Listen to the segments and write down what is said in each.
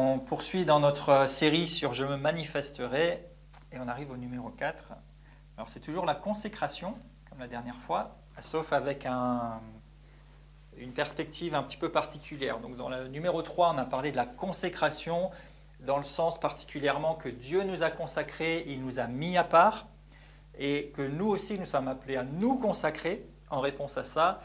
On poursuit dans notre série sur Je me manifesterai et on arrive au numéro 4. Alors c'est toujours la consécration, comme la dernière fois, sauf avec une perspective un petit peu particulière. Donc dans le numéro 3, on a parlé de la consécration dans le sens particulièrement que Dieu nous a consacrés, il nous a mis à part et que nous aussi nous sommes appelés à nous consacrer en réponse à ça,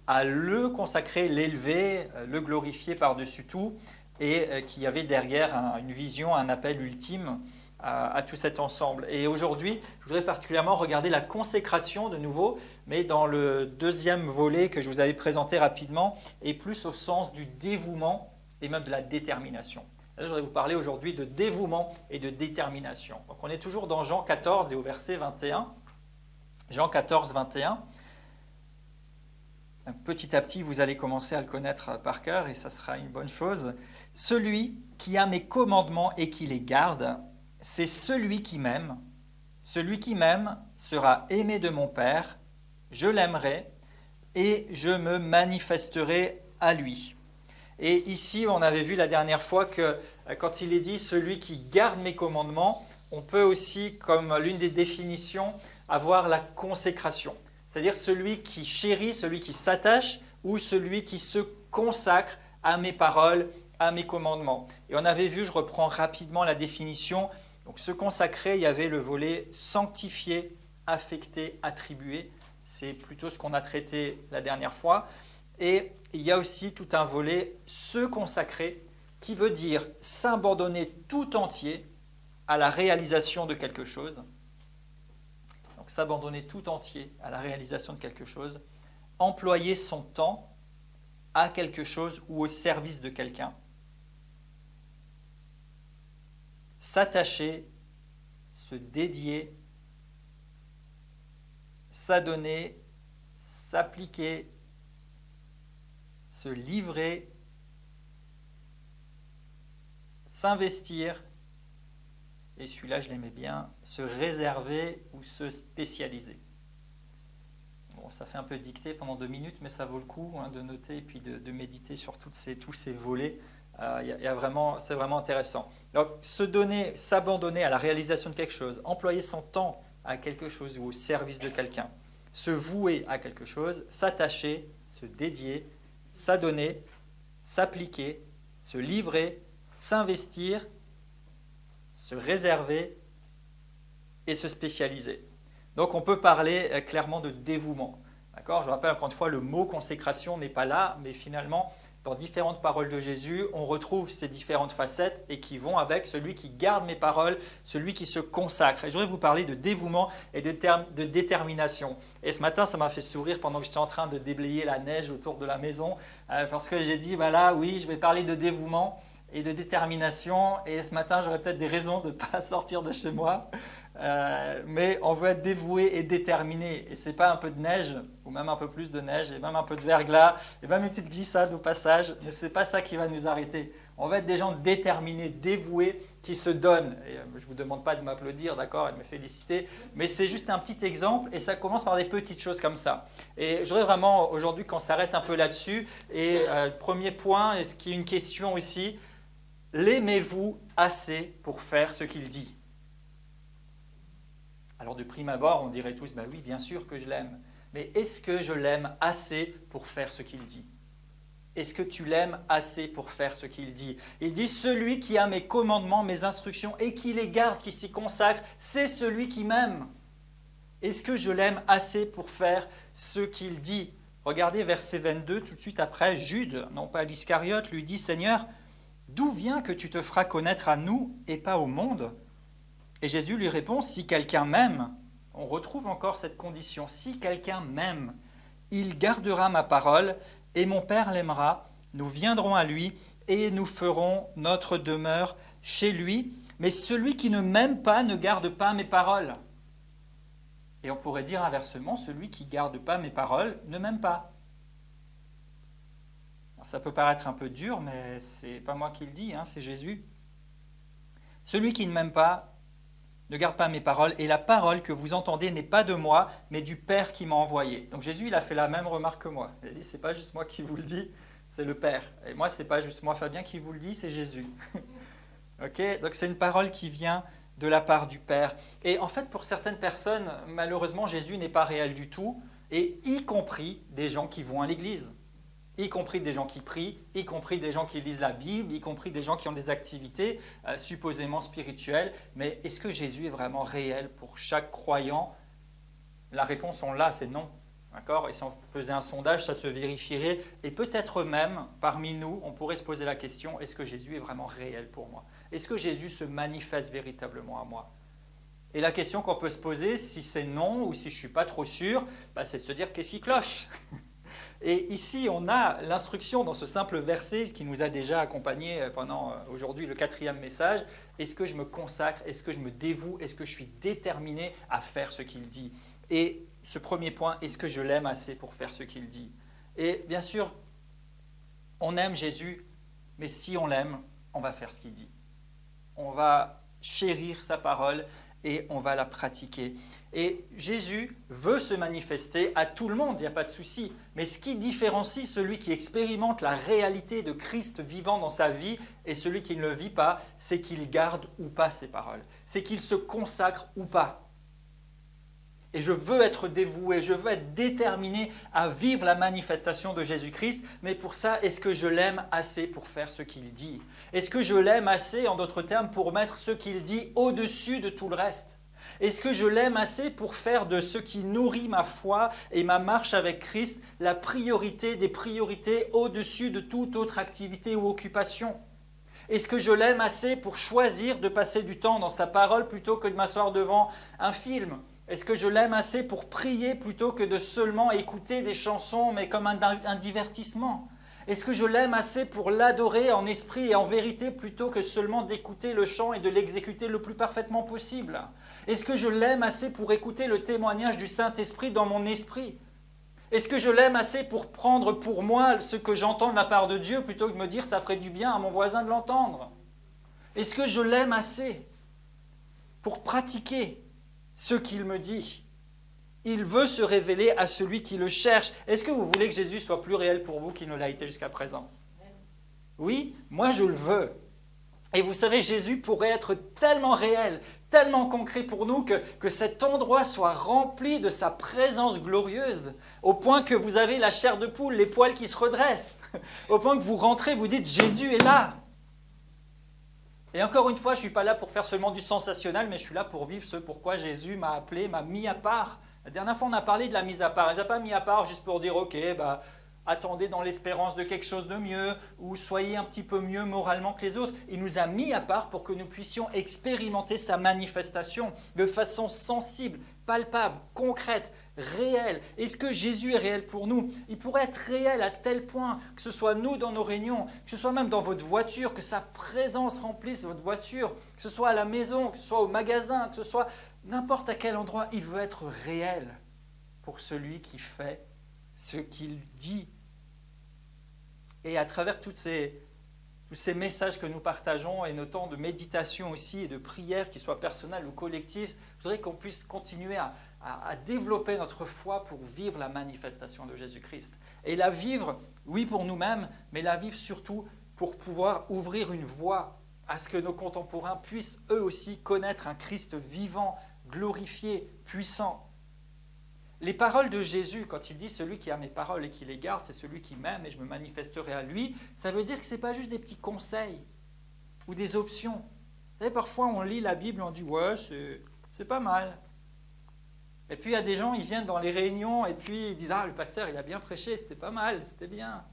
à le consacrer, l'élever, le glorifier par-dessus tout, et qu'il y avait derrière une vision, un appel ultime à tout cet ensemble. Et aujourd'hui, je voudrais particulièrement regarder la consécration de nouveau, mais dans le deuxième volet que je vous avais présenté rapidement, et plus au sens du dévouement et même de la détermination. Là, je voudrais vous parler aujourd'hui de dévouement et de détermination. Donc on est toujours dans Jean 14 et au verset 21. Jean 14, 21. Petit à petit, vous allez commencer à le connaître par cœur et ça sera une bonne chose. « Celui qui a mes commandements et qui les garde, c'est celui qui m'aime. Celui qui m'aime sera aimé de mon Père, je l'aimerai et je me manifesterai à lui. » Et ici, on avait vu la dernière fois que quand il est dit « celui qui garde mes commandements », on peut aussi, comme l'une des définitions, avoir la consécration. C'est-à-dire celui qui chérit, celui qui s'attache ou celui qui se consacre à mes paroles, à mes commandements. Et on avait vu, je reprends rapidement la définition, donc se consacrer, il y avait le volet sanctifié, affecté, attribué. C'est plutôt ce qu'on a traité la dernière fois. Et il y a aussi tout un volet se consacrer qui veut dire s'abandonner tout entier à la réalisation de quelque chose. Donc s'abandonner tout entier à la réalisation de quelque chose, employer son temps à quelque chose ou au service de quelqu'un, s'attacher, se dédier, s'adonner, s'appliquer, se livrer, s'investir, et celui-là je l'aimais bien, se réserver ou se spécialiser. Bon, ça fait un peu dicté pendant 2 minutes, mais ça vaut le coup de noter et puis de méditer sur tous ces volets. C'est vraiment intéressant. Donc, se donner, s'abandonner à la réalisation de quelque chose, employer son temps à quelque chose ou au service de quelqu'un, se vouer à quelque chose, s'attacher, se dédier, s'adonner, s'appliquer, se livrer, s'investir, se réserver et se spécialiser. Donc on peut parler clairement de dévouement. D'accord ? Je rappelle encore une fois, le mot consécration n'est pas là, mais finalement, dans différentes paroles de Jésus, on retrouve ces différentes facettes et qui vont avec celui qui garde mes paroles, celui qui se consacre. Et je voudrais vous parler de dévouement et de détermination. Et ce matin, ça m'a fait sourire pendant que j'étais en train de déblayer la neige autour de la maison, parce que j'ai dit, voilà, oui, je vais parler de dévouement et de détermination, et ce matin j'aurais peut-être des raisons de ne pas sortir de chez moi, mais on veut être dévoué et déterminé, et ce n'est pas un peu de neige, ou même un peu plus de neige, et même un peu de verglas, et même une petite glissade au passage, mais ce n'est pas ça qui va nous arrêter. On va être des gens déterminés, dévoués, qui se donnent. Et je ne vous demande pas de m'applaudir, d'accord, et de me féliciter, mais c'est juste un petit exemple, et ça commence par des petites choses comme ça. Et je voudrais vraiment aujourd'hui qu'on s'arrête un peu là-dessus, et premier point, et ce qui est une question aussi, l'aimez-vous assez pour faire ce qu'il dit ? Alors de prime abord, on dirait tous, bah oui, bien sûr que je l'aime. Mais est-ce que je l'aime assez pour faire ce qu'il dit ? Est-ce que tu l'aimes assez pour faire ce qu'il dit ? Il dit, celui qui a mes commandements, mes instructions et qui les garde, qui s'y consacre, c'est celui qui m'aime. Est-ce que je l'aime assez pour faire ce qu'il dit ? Regardez verset 22, tout de suite après, Jude, non pas l'Iscariote, lui dit, Seigneur, d'où vient que tu te feras connaître à nous et pas au monde ? Et Jésus lui répond, si quelqu'un m'aime, on retrouve encore cette condition, si quelqu'un m'aime, il gardera ma parole et mon Père l'aimera, nous viendrons à lui et nous ferons notre demeure chez lui. Mais celui qui ne m'aime pas ne garde pas mes paroles. Et on pourrait dire inversement, celui qui ne garde pas mes paroles ne m'aime pas. Alors ça peut paraître un peu dur, mais ce n'est pas moi qui le dis, c'est Jésus. Celui qui ne m'aime pas ne garde pas mes paroles, et la parole que vous entendez n'est pas de moi, mais du Père qui m'a envoyé. Donc Jésus, il a fait la même remarque que moi. Il a dit, ce n'est pas juste moi qui vous le dis, c'est le Père. Et moi, ce n'est pas juste moi, Fabien, qui vous le dit, c'est Jésus. Ok, donc c'est une parole qui vient de la part du Père. Et en fait, pour certaines personnes, malheureusement, Jésus n'est pas réel du tout, et y compris des gens qui vont à l'église, y compris des gens qui prient, y compris des gens qui lisent la Bible, y compris des gens qui ont des activités supposément spirituelles. Mais est-ce que Jésus est vraiment réel pour chaque croyant? La réponse, on l'a, c'est non. D'accord? Et si on faisait un sondage, ça se vérifierait. Et peut-être même, parmi nous, on pourrait se poser la question, est-ce que Jésus est vraiment réel pour moi? Est-ce que Jésus se manifeste véritablement à moi? Et la question qu'on peut se poser, si c'est non ou si je ne suis pas trop sûr, c'est de se dire, qu'est-ce qui cloche? Et ici, on a l'instruction dans ce simple verset qui nous a déjà accompagnés pendant aujourd'hui le 4e message. Est-ce que je me consacre? Est-ce que je me dévoue? Est-ce que je suis déterminé à faire ce qu'il dit? Et ce premier point, est-ce que je l'aime assez pour faire ce qu'il dit? Et bien sûr, on aime Jésus, mais si on l'aime, on va faire ce qu'il dit. On va chérir sa parole et on va la pratiquer. Et Jésus veut se manifester à tout le monde, il n'y a pas de souci. Mais ce qui différencie celui qui expérimente la réalité de Christ vivant dans sa vie et celui qui ne le vit pas, c'est qu'il garde ou pas ses paroles. C'est qu'il se consacre ou pas. Et je veux être dévoué, je veux être déterminé à vivre la manifestation de Jésus-Christ. Mais pour ça, est-ce que je l'aime assez pour faire ce qu'il dit? Est-ce que je l'aime assez, en d'autres termes, pour mettre ce qu'il dit au-dessus de tout le reste? Est-ce que je l'aime assez pour faire de ce qui nourrit ma foi et ma marche avec Christ la priorité des priorités au-dessus de toute autre activité ou occupation? Est-ce que je l'aime assez pour choisir de passer du temps dans sa parole plutôt que de m'asseoir devant un film? Est-ce que je l'aime assez pour prier plutôt que de seulement écouter des chansons, mais comme un divertissement? Est-ce que je l'aime assez pour l'adorer en esprit et en vérité plutôt que seulement d'écouter le chant et de l'exécuter le plus parfaitement possible? Est-ce que je l'aime assez pour écouter le témoignage du Saint-Esprit dans mon esprit? Est-ce que je l'aime assez pour prendre pour moi ce que j'entends de la part de Dieu plutôt que de me dire ça ferait du bien à mon voisin de l'entendre? Est-ce que je l'aime assez pour pratiquer ce qu'il me dit? Il veut se révéler à celui qui le cherche. Est-ce que vous voulez que Jésus soit plus réel pour vous qu'il ne l'a été jusqu'à présent? Oui, moi je le veux. Et vous savez, Jésus pourrait être tellement réel, tellement concret pour nous que cet endroit soit rempli de sa présence glorieuse, au point que vous avez la chair de poule, les poils qui se redressent, au point que vous rentrez, vous dites « Jésus est là ». Et encore une fois, je ne suis pas là pour faire seulement du sensationnel, mais je suis là pour vivre ce pourquoi Jésus m'a appelé, m'a mis à part. La dernière fois, on a parlé de la mise à part. Il ne nous a pas mis à part juste pour dire « Ok, attendez dans l'espérance de quelque chose de mieux » ou « Soyez un petit peu mieux moralement que les autres ». Il nous a mis à part pour que nous puissions expérimenter sa manifestation de façon sensible, palpable, concrète, réelle. Est-ce que Jésus est réel pour nous? Il pourrait être réel à tel point que ce soit nous dans nos réunions, que ce soit même dans votre voiture, que sa présence remplisse votre voiture, que ce soit à la maison, que ce soit au magasin, que ce soit n'importe à quel endroit. Il veut être réel pour celui qui fait ce qu'il dit. Et à travers tous ces messages que nous partageons et nos temps de méditation aussi et de prière, qu'ils soient personnels ou collectifs, je voudrais qu'on puisse continuer à développer notre foi pour vivre la manifestation de Jésus-Christ. Et la vivre, oui, pour nous-mêmes, mais la vivre surtout pour pouvoir ouvrir une voie à ce que nos contemporains puissent eux aussi connaître un Christ vivant, glorifié, puissant. Les paroles de Jésus, quand il dit « Celui qui a mes paroles et qui les garde, c'est celui qui m'aime et je me manifesterai à lui », ça veut dire que ce n'est pas juste des petits conseils ou des options. Vous savez, parfois on lit la Bible et on dit « Ouais, c'est pas mal ». Et puis il y a des gens, ils viennent dans les réunions et puis ils disent « Ah, le pasteur, il a bien prêché, c'était pas mal, c'était bien ».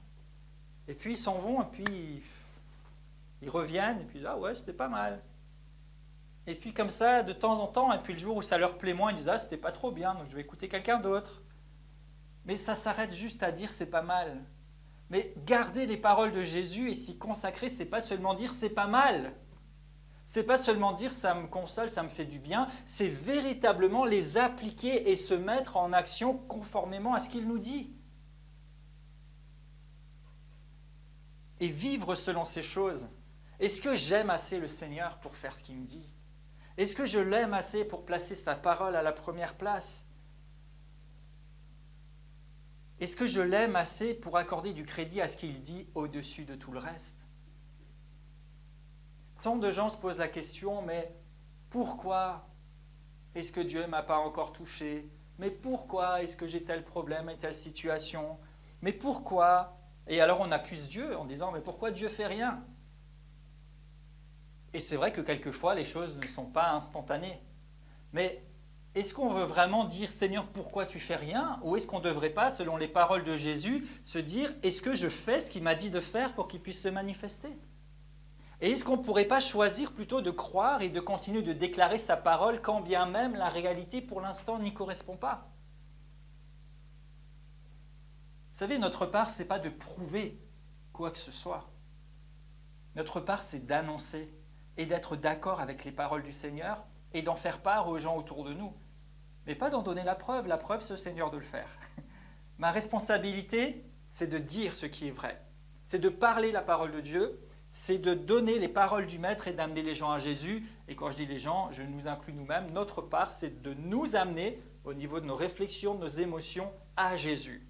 Et puis ils s'en vont et puis ils reviennent et puis « Ah ouais, c'était pas mal ». Et puis comme ça, de temps en temps, et puis le jour où ça leur plaît moins, ils disent « Ah, c'était pas trop bien, donc je vais écouter quelqu'un d'autre ». Mais ça s'arrête juste à dire « c'est pas mal ». Mais garder les paroles de Jésus et s'y consacrer, c'est pas seulement dire « c'est pas mal ». C'est pas seulement dire « ça me console, ça me fait du bien », c'est véritablement les appliquer et se mettre en action conformément à ce qu'il nous dit. Et vivre selon ces choses. Est-ce que j'aime assez le Seigneur pour faire ce qu'il me dit ? Est-ce que je l'aime assez pour placer sa parole à la première place? Est-ce que je l'aime assez pour accorder du crédit à ce qu'il dit au-dessus de tout le reste? Tant de gens se posent la question, mais pourquoi est-ce que Dieu ne m'a pas encore touché? Mais pourquoi est-ce que j'ai tel problème et telle situation? Mais pourquoi? Et alors on accuse Dieu en disant, mais pourquoi Dieu fait rien? Et c'est vrai que quelquefois les choses ne sont pas instantanées. Mais est-ce qu'on veut vraiment dire, Seigneur, pourquoi tu fais rien? Ou est-ce qu'on ne devrait pas, selon les paroles de Jésus, se dire, est-ce que je fais ce qu'il m'a dit de faire pour qu'il puisse se manifester? Et est-ce qu'on ne pourrait pas choisir plutôt de croire et de continuer de déclarer sa parole quand bien même la réalité pour l'instant n'y correspond pas? Vous savez, notre part, ce n'est pas de prouver quoi que ce soit. Notre part, c'est d'annoncer et d'être d'accord avec les paroles du Seigneur et d'en faire part aux gens autour de nous. Mais pas d'en donner la preuve. La preuve, c'est au Seigneur de le faire. Ma responsabilité, c'est de dire ce qui est vrai. C'est de parler la parole de Dieu, c'est de donner les paroles du Maître et d'amener les gens à Jésus. Et quand je dis les gens, je nous inclus nous-mêmes. Notre part, c'est de nous amener, au niveau de nos réflexions, de nos émotions, à Jésus,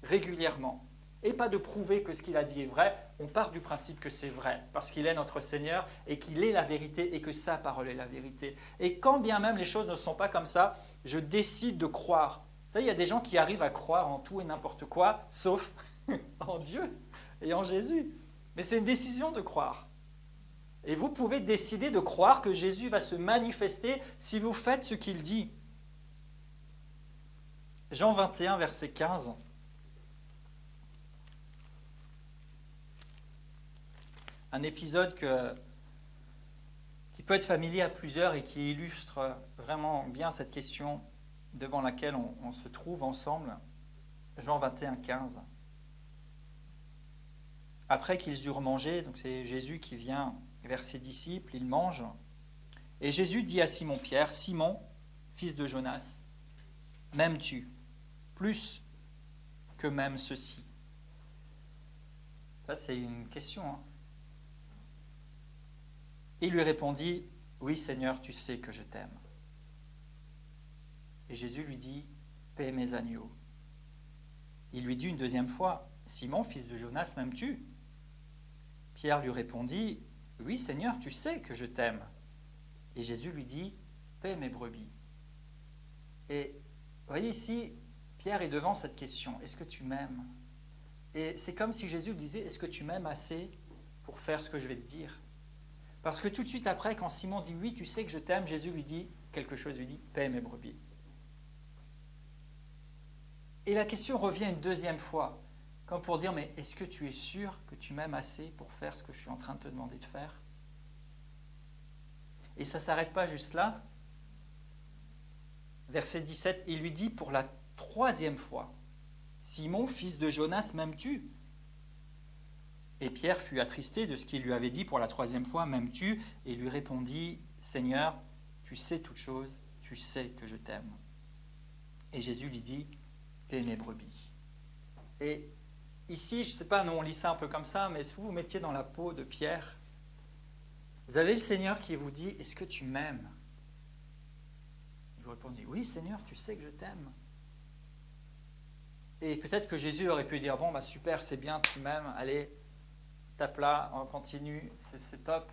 régulièrement. Et pas de prouver que ce qu'il a dit est vrai. On part du principe que c'est vrai, parce qu'il est notre Seigneur et qu'il est la vérité et que sa parole est la vérité. Et quand bien même les choses ne sont pas comme ça, je décide de croire. Vous savez, il y a des gens qui arrivent à croire en tout et n'importe quoi, sauf en Dieu et en Jésus. Mais c'est une décision de croire. Et vous pouvez décider de croire que Jésus va se manifester si vous faites ce qu'il dit. Jean 21, verset 15. Un épisode qui peut être familier à plusieurs et qui illustre vraiment bien cette question devant laquelle on se trouve ensemble. Jean 21, 15. Après qu'ils eurent mangé, donc c'est Jésus qui vient vers ses disciples, ils mangent. Et Jésus dit à Simon-Pierre, « Simon, fils de Jonas, m'aimes-tu plus que même ceci ?» Ça, c'est une question. Il lui répondit, « Oui, Seigneur, tu sais que je t'aime. » Et Jésus lui dit, « Paie mes agneaux. » Il lui dit une deuxième fois, « Simon, fils de Jonas, m'aimes-tu » Pierre lui répondit, « Oui, Seigneur, tu sais que je t'aime. » Et Jésus lui dit, « Paie mes brebis. » Et vous voyez ici, Pierre est devant cette question, « Est-ce que tu m'aimes ?» Et c'est comme si Jésus lui disait, « Est-ce que tu m'aimes assez pour faire ce que je vais te dire ?» Parce que tout de suite après, quand Simon dit, « Oui, tu sais que je t'aime », Jésus lui dit quelque chose, lui dit, « Paie mes brebis. » Et la question revient une deuxième fois, comme pour dire, mais est-ce que tu es sûr que tu m'aimes assez pour faire ce que je suis en train de te demander de faire? Et ça ne s'arrête pas juste là. Verset 17, il lui dit pour la troisième fois, « Simon, fils de Jonas, m'aimes-tu » Et Pierre fut attristé de ce qu'il lui avait dit pour la troisième fois, « M'aimes-tu » Et lui répondit, « Seigneur, tu sais toutes choses, tu sais que je t'aime. » Et Jésus lui dit, « Paie mes brebis. » Et ici, je ne sais pas, nous on lit ça un peu comme ça, mais si vous vous mettiez dans la peau de Pierre, vous avez le Seigneur qui vous dit, « Est-ce que tu m'aimes » Il vous répondit, « Oui, Seigneur, tu sais que je t'aime. » Et peut-être que Jésus aurait pu dire, « Bon, bah super, c'est bien, tu m'aimes, allez, tape là, on continue, c'est top. »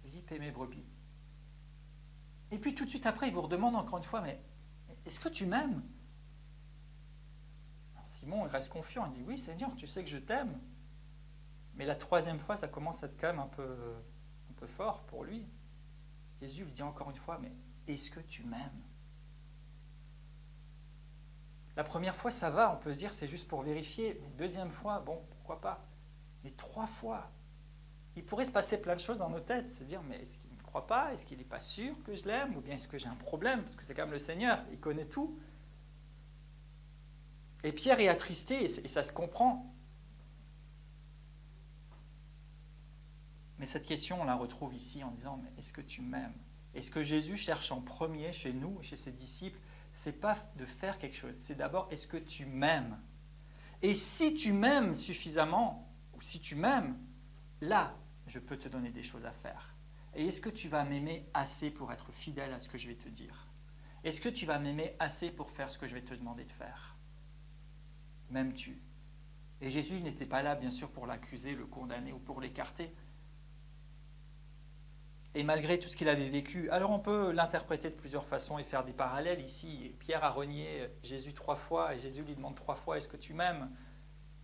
Il dit, « Paie mes brebis. » Et puis tout de suite après, il vous redemande encore une fois, « Mais est-ce que tu m'aimes » Simon, il reste confiant, il dit, « Oui, Seigneur, tu sais que je t'aime. » Mais la troisième fois, ça commence à être quand même un peu fort pour lui. Jésus lui dit encore une fois, « Mais est-ce que tu m'aimes » La première fois, ça va, on peut se dire, c'est juste pour vérifier. Deuxième fois, bon, pourquoi pas. Mais 3 fois, il pourrait se passer plein de choses dans nos têtes, se dire, mais est-ce qu'il ne me croit pas? Est-ce qu'il n'est pas sûr que je l'aime? Ou bien est-ce que j'ai un problème? Parce que c'est quand même le Seigneur, il connaît tout. Et Pierre est attristé, et ça se comprend. Mais cette question, on la retrouve ici en disant, mais est-ce que tu m'aimes? Et ce que Jésus cherche en premier chez nous, chez ses disciples, c'est pas de faire quelque chose, c'est d'abord, est-ce que tu m'aimes? Et si tu m'aimes suffisamment, ou si tu m'aimes, là, je peux te donner des choses à faire. Et est-ce que tu vas m'aimer assez pour être fidèle à ce que je vais te dire? Est-ce que tu vas m'aimer assez pour faire ce que je vais te demander de faire? M'aimes-tu? Et Jésus n'était pas là, bien sûr, pour l'accuser, le condamner ou pour l'écarter. Et malgré tout ce qu'il avait vécu, alors on peut l'interpréter de plusieurs façons et faire des parallèles. Ici, Pierre a renié Jésus 3 fois et Jésus lui demande 3 fois, est-ce que tu m'aimes?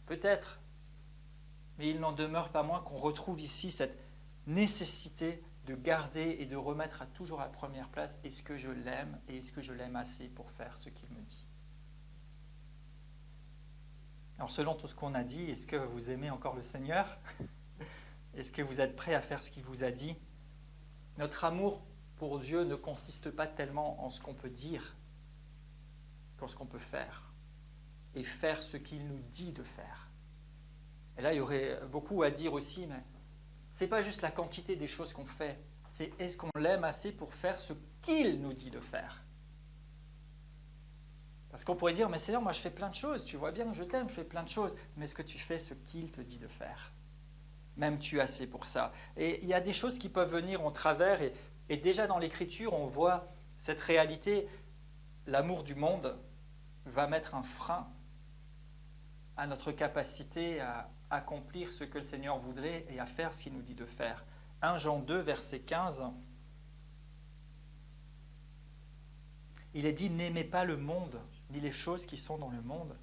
Peut-être, mais il n'en demeure pas moins qu'on retrouve ici cette nécessité de garder et de remettre toujours à la première place, est-ce que je l'aime et est-ce que je l'aime assez pour faire ce qu'il me dit? Alors selon tout ce qu'on a dit, est-ce que vous aimez encore le Seigneur? Est-ce que vous êtes prêt à faire ce qu'il vous a dit? Notre amour pour Dieu ne consiste pas tellement en ce qu'on peut dire qu'en ce qu'on peut faire. Et faire ce qu'il nous dit de faire. Et là, il y aurait beaucoup à dire aussi, mais ce n'est pas juste la quantité des choses qu'on fait, c'est est-ce qu'on l'aime assez pour faire ce qu'il nous dit de faire? Parce qu'on pourrait dire, mais Seigneur, moi je fais plein de choses, tu vois bien que je t'aime, je fais plein de choses, mais est-ce que tu fais ce qu'il te dit de faire? M'aimes-tu assez pour ça? Et il y a des choses qui peuvent venir en travers, et déjà dans l'Écriture, on voit cette réalité. L'amour du monde va mettre un frein à notre capacité à accomplir ce que le Seigneur voudrait et à faire ce qu'il nous dit de faire. 1 Jean 2, verset 15, il est dit « N'aimez pas le monde, ni les choses qui sont dans le monde,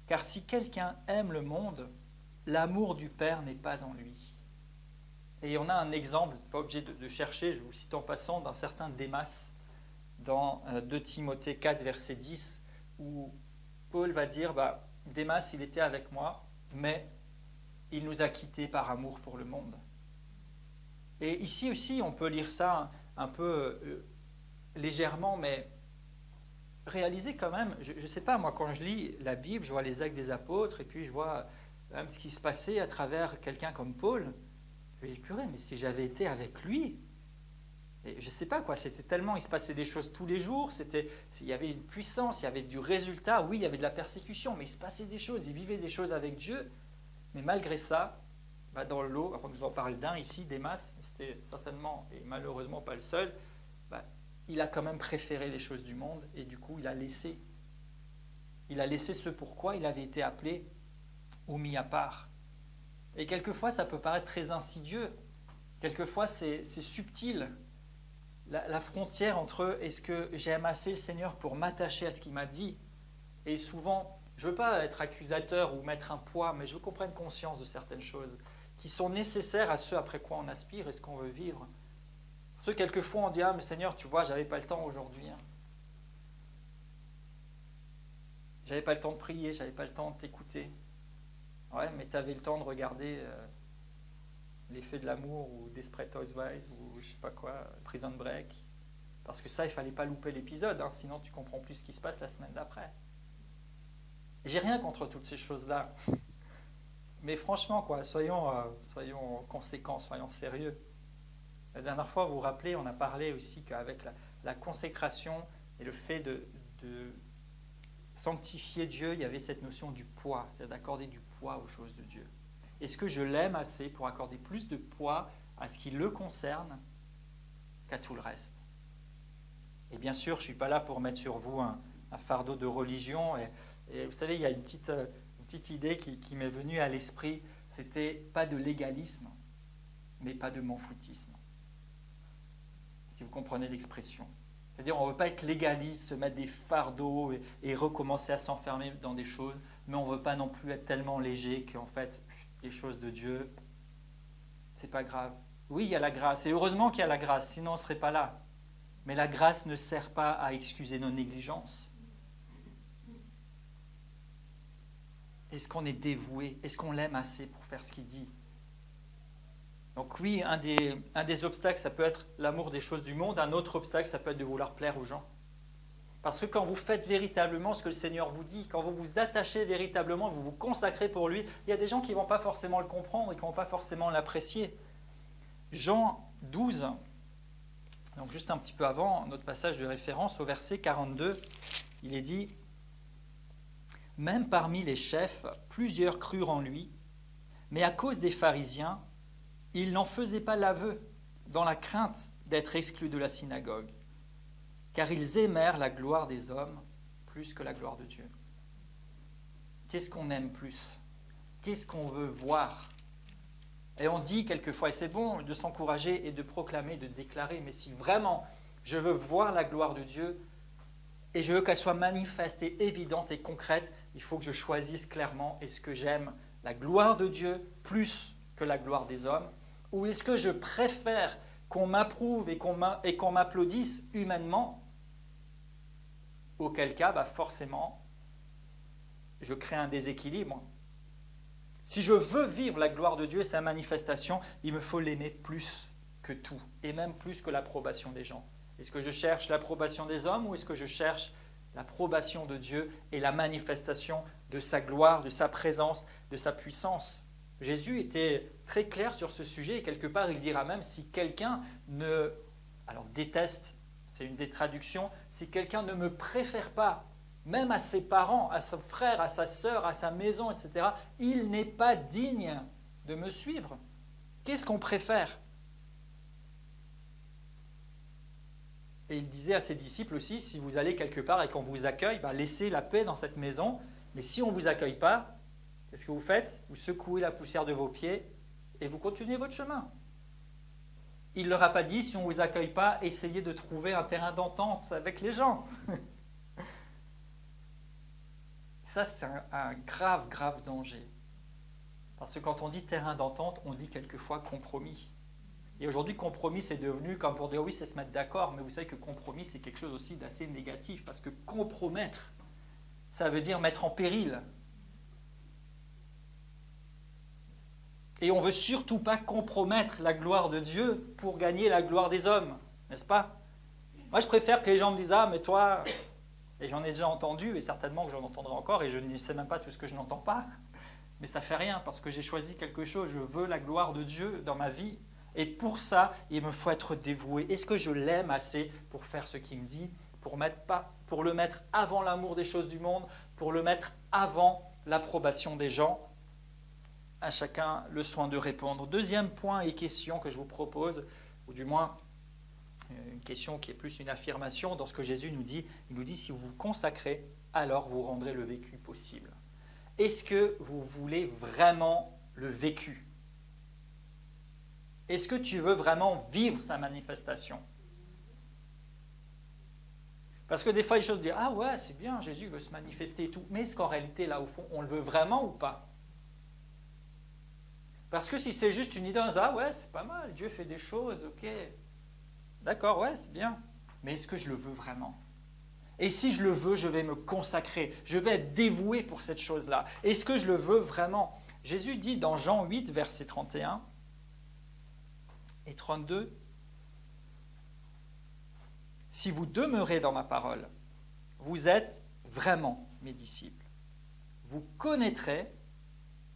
car si quelqu'un aime le monde, l'amour du Père n'est pas en lui. » Et on a un exemple, pas obligé de chercher, je vous cite en passant, d'un certain Démas, dans 2 Timothée 4, verset 10, où Paul va dire, Démas, il était avec moi, mais il nous a quittés par amour pour le monde. Et ici aussi, on peut lire ça un peu légèrement, mais réaliser quand même, je ne sais pas, moi quand je lis la Bible, je vois les actes des apôtres, et puis je vois même ce qui se passait à travers quelqu'un comme Paul. Je me dis, purée, mais si j'avais été avec lui, et je ne sais pas quoi, c'était tellement, il se passait des choses tous les jours, il y avait une puissance, il y avait du résultat, oui, il y avait de la persécution, mais il se passait des choses, il vivait des choses avec Dieu. Mais malgré ça, dans le lot, enfin, je vous en parle d'un ici, Démas, c'était certainement et malheureusement pas le seul, il a quand même préféré les choses du monde et du coup il a laissé ce pourquoi il avait été appelé ou mis à part. Et quelquefois ça peut paraître très insidieux, quelquefois c'est subtil, la frontière entre est-ce que j'aime assez le Seigneur pour m'attacher à ce qu'il m'a dit, et souvent, je ne veux pas être accusateur ou mettre un poids, mais je veux qu'on prenne conscience de certaines choses qui sont nécessaires à ce après quoi on aspire et ce qu'on veut vivre. Parce que quelquefois on dit, ah mais Seigneur, tu vois, j'avais pas le temps aujourd'hui. J'avais pas le temps de prier, j'avais pas le temps de t'écouter. Ouais, mais tu avais le temps de regarder Les Feux de l'amour ou Desperate Housewives ou je sais pas quoi, Prison Break. Parce que ça, il fallait pas louper l'épisode, sinon tu comprends plus ce qui se passe la semaine d'après. J'ai rien contre toutes ces choses-là. Mais franchement, soyons conséquents, soyons sérieux. La dernière fois, vous vous rappelez, on a parlé aussi qu'avec la consécration et le fait de sanctifier Dieu, il y avait cette notion du poids, c'est-à-dire d'accorder du poids aux choses de Dieu. Est-ce que je l'aime assez pour accorder plus de poids à ce qui le concerne qu'à tout le reste? Et bien sûr, je ne suis pas là pour mettre sur vous un fardeau de religion. Et vous savez, il y a une petite idée qui m'est venue à l'esprit. C'était pas de légalisme, mais pas de m'en-foutisme. Si vous comprenez l'expression. C'est-à-dire, on ne veut pas être légaliste, se mettre des fardeaux et recommencer à s'enfermer dans des choses, mais on ne veut pas non plus être tellement léger qu'en fait, les choses de Dieu, c'est pas grave. Oui, il y a la grâce, et heureusement qu'il y a la grâce, sinon on ne serait pas là. Mais la grâce ne sert pas à excuser nos négligences. Est-ce qu'on est dévoué? Est-ce qu'on l'aime assez pour faire ce qu'il dit? Donc oui, un des obstacles, ça peut être l'amour des choses du monde. Un autre obstacle, ça peut être de vouloir plaire aux gens. Parce que quand vous faites véritablement ce que le Seigneur vous dit, quand vous vous attachez véritablement, vous vous consacrez pour lui, il y a des gens qui ne vont pas forcément le comprendre et qui ne vont pas forcément l'apprécier. Jean 12, donc juste un petit peu avant notre passage de référence, au verset 42, il est dit « Même parmi les chefs, plusieurs crurent en lui, mais à cause des pharisiens, ils n'en faisaient pas l'aveu, dans la crainte d'être exclus de la synagogue, car ils aimèrent la gloire des hommes plus que la gloire de Dieu. » Qu'est-ce qu'on aime plus? Qu'est-ce qu'on veut voir? Et on dit quelquefois, et c'est bon de s'encourager et de proclamer, de déclarer, mais si vraiment je veux voir la gloire de Dieu et je veux qu'elle soit manifeste et évidente et concrète, il faut que je choisisse clairement, est-ce que j'aime la gloire de Dieu plus que la gloire des hommes, ou est-ce que je préfère qu'on m'approuve et qu'on m'applaudisse humainement, auquel cas, forcément, je crée un déséquilibre. Si je veux vivre la gloire de Dieu et sa manifestation, il me faut l'aimer plus que tout, et même plus que l'approbation des gens. Est-ce que je cherche l'approbation des hommes ou est-ce que je cherche l'approbation de Dieu et la manifestation de sa gloire, de sa présence, de sa puissance? Jésus était très clair sur ce sujet et quelque part il dira même si quelqu'un ne... Alors déteste, c'est une des traductions, si quelqu'un ne me préfère pas, même à ses parents, à son frère, à sa sœur, à sa maison, etc., il n'est pas digne de me suivre. Qu'est-ce qu'on préfère? Et il disait à ses disciples aussi, si vous allez quelque part et qu'on vous accueille, laissez la paix dans cette maison. Mais si on ne vous accueille pas, qu'est-ce que vous faites? Vous secouez la poussière de vos pieds et vous continuez votre chemin. Il ne leur a pas dit, si on ne vous accueille pas, essayez de trouver un terrain d'entente avec les gens. Ça, c'est un grave, grave danger. Parce que quand on dit terrain d'entente, on dit quelquefois compromis. Et aujourd'hui, compromis, c'est devenu comme pour dire oui, c'est se mettre d'accord, mais vous savez que compromis, c'est quelque chose aussi d'assez négatif, parce que compromettre, ça veut dire mettre en péril. Et on ne veut surtout pas compromettre la gloire de Dieu pour gagner la gloire des hommes, n'est-ce pas? Moi, je préfère que les gens me disent « Ah, mais toi... » Et j'en ai déjà entendu, et certainement que j'en entendrai encore, et je ne sais même pas tout ce que je n'entends pas. Mais ça ne fait rien, parce que j'ai choisi quelque chose, je veux la gloire de Dieu dans ma vie. Et pour ça, il me faut être dévoué. Est-ce que je l'aime assez pour faire ce qu'il me dit, pour le mettre avant l'amour des choses du monde, pour le mettre avant l'approbation des gens? À chacun le soin de répondre. Deuxième point et question que je vous propose, ou du moins une question qui est plus une affirmation dans ce que Jésus nous dit. Il nous dit, si vous vous consacrez, alors vous rendrez le vécu possible. Est-ce que vous voulez vraiment le vécu? Est-ce que tu veux vraiment vivre sa manifestation? Parce que des fois, les choses disent, ah ouais, c'est bien, Jésus veut se manifester et tout. Mais est-ce qu'en réalité, là, au fond, on le veut vraiment ou pas? Parce que si c'est juste une idée, ah ouais, c'est pas mal, Dieu fait des choses, ok. D'accord, ouais, c'est bien. Mais est-ce que je le veux vraiment? Et si je le veux, je vais me consacrer. Je vais être dévoué pour cette chose-là. Est-ce que je le veux vraiment? Jésus dit dans Jean 8, versets 31 et 32, « Si vous demeurez dans ma parole, vous êtes vraiment mes disciples. Vous connaîtrez,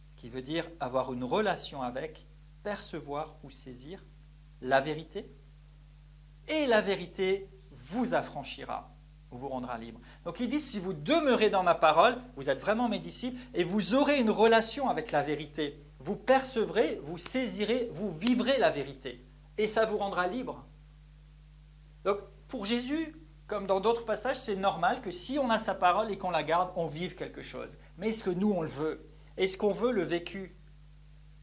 ce qui veut dire avoir une relation avec, percevoir ou saisir la vérité, et la vérité vous affranchira, vous rendra libre. » Donc il dit, si vous demeurez dans ma parole, vous êtes vraiment mes disciples, et vous aurez une relation avec la vérité. Vous percevrez, vous saisirez, vous vivrez la vérité, et ça vous rendra libre. Donc pour Jésus, comme dans d'autres passages, c'est normal que si on a sa parole et qu'on la garde, on vive quelque chose. Mais est-ce que nous, on le veut? Est-ce qu'on veut le vécu?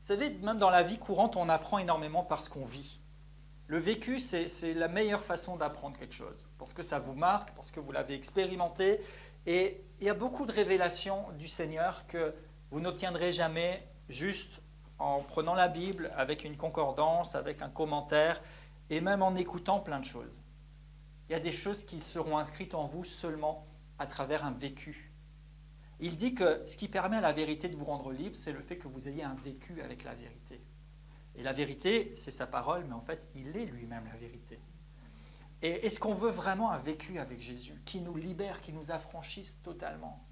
Vous savez, même dans la vie courante, on apprend énormément par ce qu'on vit. Le vécu, c'est la meilleure façon d'apprendre quelque chose, parce que ça vous marque, parce que vous l'avez expérimenté. Et il y a beaucoup de révélations du Seigneur que vous n'obtiendrez jamais juste en prenant la Bible avec une concordance, avec un commentaire, et même en écoutant plein de choses. Il y a des choses qui seront inscrites en vous seulement à travers un vécu. Il dit que ce qui permet à la vérité de vous rendre libre, c'est le fait que vous ayez un vécu avec la vérité. Et la vérité, c'est sa parole, mais en fait, il est lui-même la vérité. Et est-ce qu'on veut vraiment un vécu avec Jésus, qui nous libère, qui nous affranchisse totalement?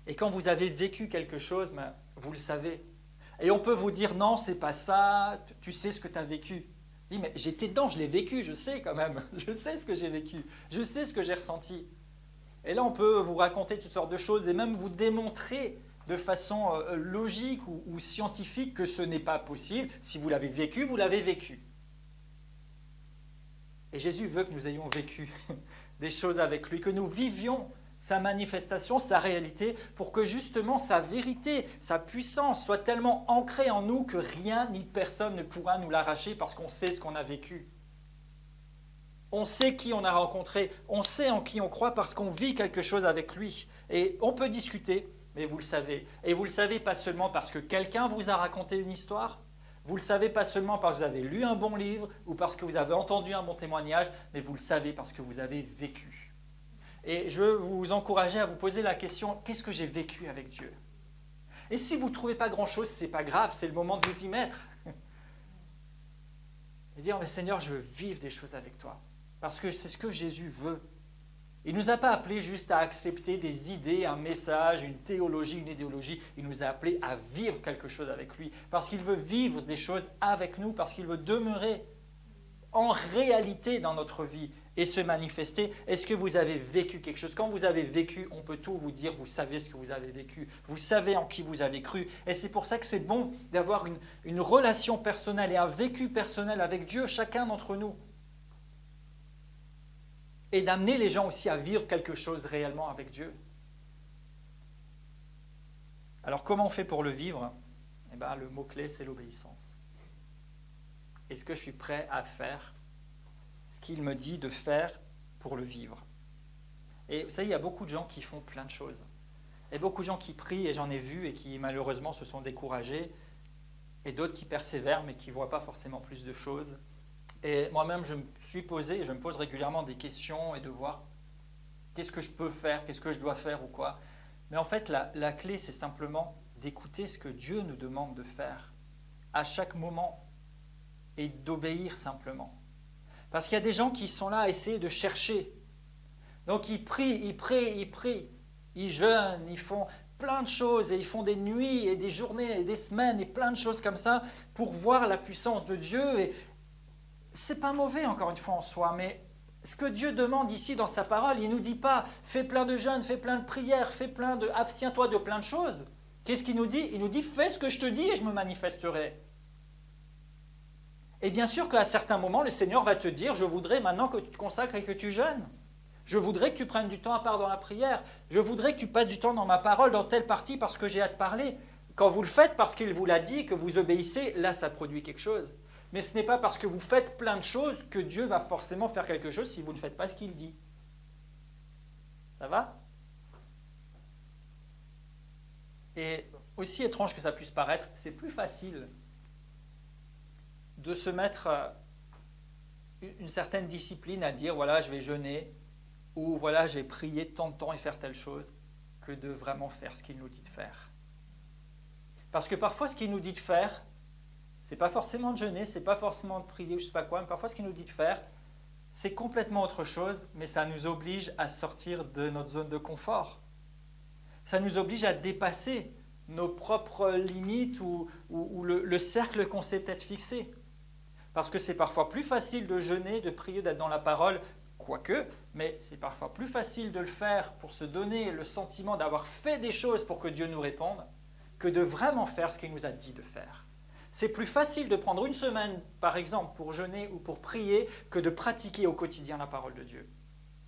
Et quand vous avez vécu quelque chose, vous le savez. Et on peut vous dire, non, c'est pas ça, tu sais ce que tu as vécu. Je dis, mais j'étais dedans, je l'ai vécu, je sais quand même. Je sais ce que j'ai vécu, je sais ce que j'ai ressenti. Et là, on peut vous raconter toutes sortes de choses et même vous démontrer de façon logique ou scientifique que ce n'est pas possible. Si vous l'avez vécu, vous l'avez vécu. Et Jésus veut que nous ayons vécu des choses avec lui, que nous vivions sa manifestation, sa réalité, pour que justement sa vérité, sa puissance soit tellement ancrée en nous que rien ni personne ne pourra nous l'arracher parce qu'on sait ce qu'on a vécu. On sait qui on a rencontré, on sait en qui on croit parce qu'on vit quelque chose avec lui. Et on peut discuter, mais vous le savez. Et vous le savez pas seulement parce que quelqu'un vous a raconté une histoire, vous le savez pas seulement parce que vous avez lu un bon livre ou parce que vous avez entendu un bon témoignage, mais vous le savez parce que vous avez vécu. Et je veux vous encourager à vous poser la question, qu'est-ce que j'ai vécu avec Dieu? Et si vous ne trouvez pas grand-chose, ce n'est pas grave, c'est le moment de vous y mettre. Et dire, mais Seigneur, je veux vivre des choses avec toi. Parce que c'est ce que Jésus veut. Il ne nous a pas appelés juste à accepter des idées, un message, une théologie, une idéologie. Il nous a appelés à vivre quelque chose avec lui. Parce qu'il veut vivre des choses avec nous, parce qu'il veut demeurer en réalité dans notre vie et se manifester. Est-ce que vous avez vécu quelque chose? Quand vous avez vécu, on peut tout vous dire, vous savez ce que vous avez vécu, vous savez en qui vous avez cru. Et c'est pour ça que c'est bon d'avoir une relation personnelle et un vécu personnel avec Dieu, chacun d'entre nous. Et d'amener les gens aussi à vivre quelque chose réellement avec Dieu. Alors comment on fait pour le vivre? Eh bien, le mot-clé, c'est l'obéissance. Est-ce que je suis prêt à faire ce qu'il me dit de faire pour le vivre? Et vous savez, il y a beaucoup de gens qui font plein de choses. Et beaucoup de gens qui prient, et j'en ai vu, et qui malheureusement se sont découragés, et d'autres qui persévèrent, mais qui ne voient pas forcément plus de choses. Et moi-même, je me suis posé, et je me pose régulièrement des questions, et de voir qu'est-ce que je peux faire, qu'est-ce que je dois faire ou quoi. Mais en fait, la clé, c'est simplement d'écouter ce que Dieu nous demande de faire à chaque moment, et d'obéir simplement. Parce qu'il y a des gens qui sont là à essayer de chercher. Donc ils prient, ils jeûnent, ils font plein de choses, et ils font des nuits et des journées et des semaines et plein de choses comme ça pour voir la puissance de Dieu. Et c'est pas mauvais encore une fois en soi, mais ce que Dieu demande ici dans sa parole, il ne nous dit pas fais plein de jeûnes, fais plein de prières, abstiens-toi de plein de choses. Qu'est-ce qu'il nous dit? Il nous dit fais ce que je te dis et je me manifesterai. Et bien sûr qu'à certains moments, le Seigneur va te dire, je voudrais maintenant que tu te consacres et que tu jeûnes. Je voudrais que tu prennes du temps à part dans la prière. Je voudrais que tu passes du temps dans ma parole, dans telle partie, parce que j'ai à te parler. Quand vous le faites parce qu'il vous l'a dit et que vous obéissez, là, ça produit quelque chose. Mais ce n'est pas parce que vous faites plein de choses que Dieu va forcément faire quelque chose si vous ne faites pas ce qu'il dit. Ça va? Et aussi étrange que ça puisse paraître, c'est plus facile de se mettre une certaine discipline à dire, voilà, je vais jeûner, ou voilà, je vais prier tant de temps et faire telle chose, que de vraiment faire ce qu'il nous dit de faire. Parce que parfois, ce qu'il nous dit de faire, c'est pas forcément de jeûner, c'est pas forcément de prier, je sais pas quoi, mais parfois, ce qu'il nous dit de faire, c'est complètement autre chose, mais ça nous oblige à sortir de notre zone de confort. Ça nous oblige à dépasser nos propres limites ou le cercle qu'on s'est peut-être fixé. Parce que c'est parfois plus facile de jeûner, de prier, d'être dans la parole, quoique, mais c'est parfois plus facile de le faire pour se donner le sentiment d'avoir fait des choses pour que Dieu nous réponde, que de vraiment faire ce qu'il nous a dit de faire. C'est plus facile de prendre une semaine, par exemple, pour jeûner ou pour prier, que de pratiquer au quotidien la parole de Dieu.